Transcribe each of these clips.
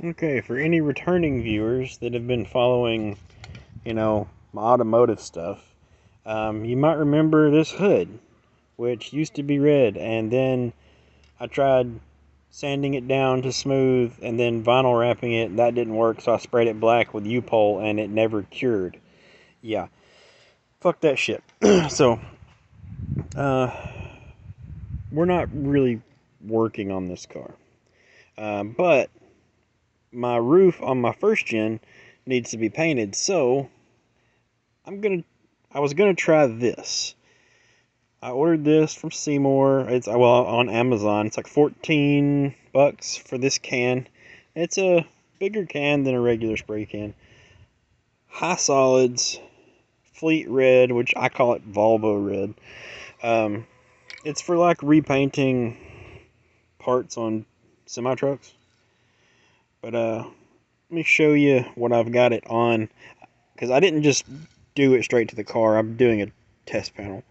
Okay, for any returning viewers that have been following, my automotive stuff, you might remember this hood, which used to be red, and then I tried sanding it down to smooth and then vinyl wrapping it. That didn't work, so I sprayed it black with U-Pol, and it never cured. Yeah, fuck that shit. So, uh, we're not really working on this car. But my roof on my first gen needs to be painted, so I was gonna try this. I ordered this from Seymour. It's on Amazon. It's like $14 for this can. It's a bigger can than a regular spray can. High solids, Fleet Red, which I call it Volvo Red. It's for like repainting parts on semi trucks. But let me show you what I've got it on, because I didn't just do it straight to the car. I'm doing a test panel.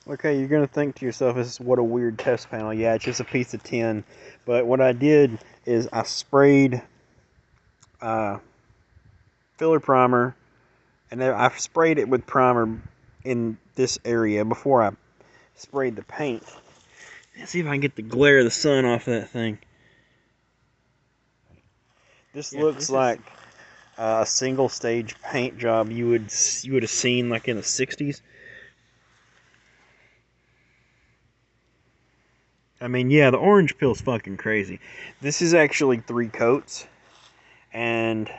Okay, you're gonna think to yourself, what a weird test panel. Yeah, it's just a piece of tin. But what I did is I sprayed filler primer, and then I sprayed it with primer in this area before I sprayed the paint. Let's see if I can get the glare of the sun off of that thing. This looks like a single stage paint job you would have seen like in the 60s. I mean, yeah, the orange peel's fucking crazy. This is actually 3 coats, and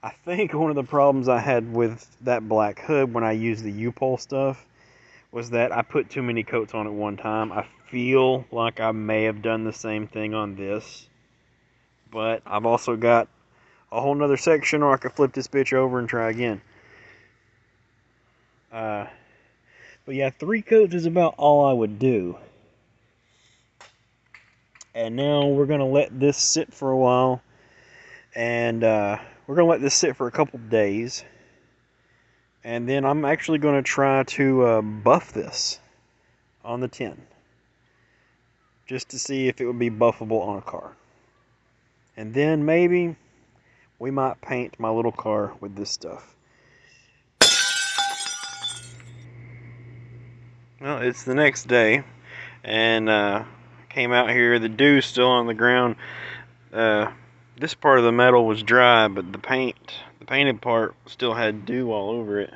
I think one of the problems I had with that black hood when I used the U-Pol stuff was that I put too many coats on at one time. I feel like I may have done the same thing on this, but I've also got a whole nother section where I could flip this bitch over and try again. But yeah, 3 coats is about all I would do. And now we're going to let this sit for a while. And we're going to let this sit for a couple days. And then I'm actually going to try to buff this on the 10. Just to see if it would be buffable on a car. And then maybe we might paint my little car with this stuff. Well, it's the next day. And came out here. The dew's still on the ground. This part of the metal was dry, but the painted part still had dew all over it.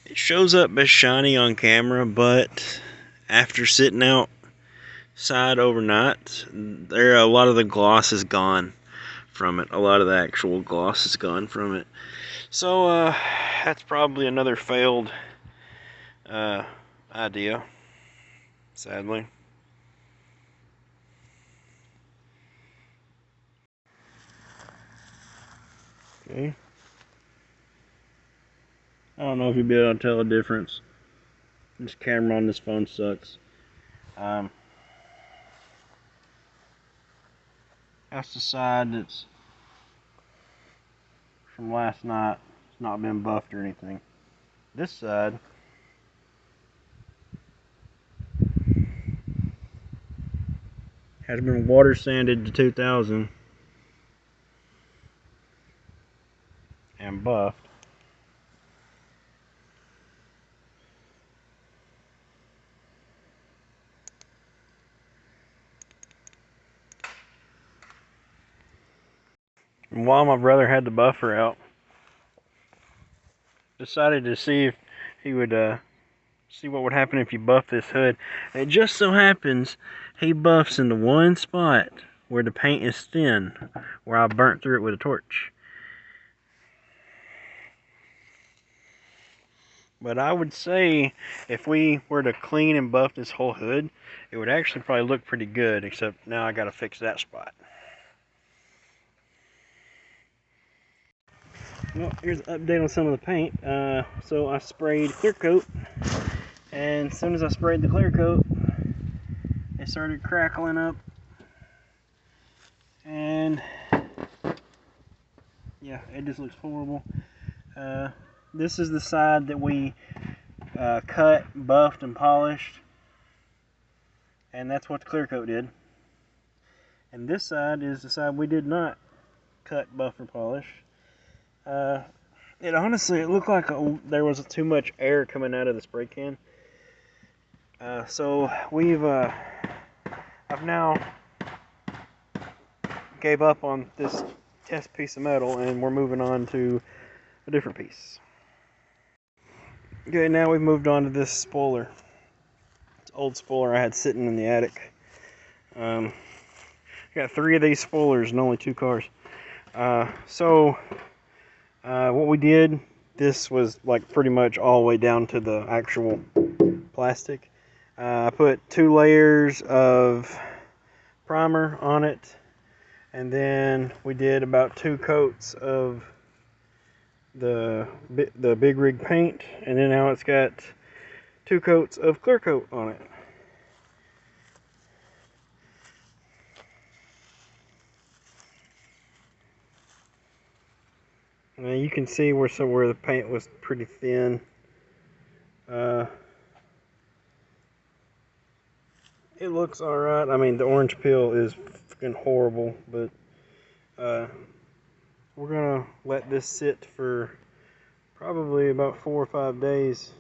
It shows up as shiny on camera, but after sitting outside overnight, a lot of the gloss is gone from it. A lot of the actual gloss is gone from it. So that's probably another failed idea, sadly. Okay. I don't know if you'll be able to tell a difference. This camera on this phone sucks. That's the side that's from last night. It's not been buffed or anything. This side has been water sanded to 2000 and buffed. And while my brother had the buffer out, decided to see if he would see what would happen if you buff this hood. And it just so happens he buffs in the one spot where the paint is thin, where I burnt through it with a torch. But I would say if we were to clean and buff this whole hood, it would actually probably look pretty good, except now I gotta fix that spot. Well, here's an update on some of the paint. So I sprayed clear coat, and as soon as I sprayed the clear coat, it started crackling up. And yeah, it just looks horrible. This is the side that we cut, buffed, and polished, and that's what the clear coat did. And this side is the side we did not cut, buff, or polish. It honestly, it looked like there was too much air coming out of the spray can. So I've now gave up on this test piece of metal, and we're moving on to a different piece. Okay, now we've moved on to this spoiler. It's an old spoiler I had sitting in the attic. I got 3 of these spoilers and only 2 cars. What we did, this was like pretty much all the way down to the actual plastic. I put 2 layers of primer on it, and then we did about 2 coats of the big rig paint, and then now it's got 2 coats of clear coat on it. Now you can see where the paint was pretty thin. It looks alright. I mean, the orange peel is freaking horrible, but we're gonna let this sit for probably about 4 or 5 days,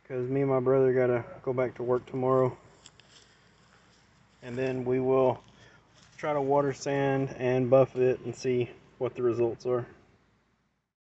because me and my brother gotta go back to work tomorrow, and then we will try to water sand and buff it and see what the results are.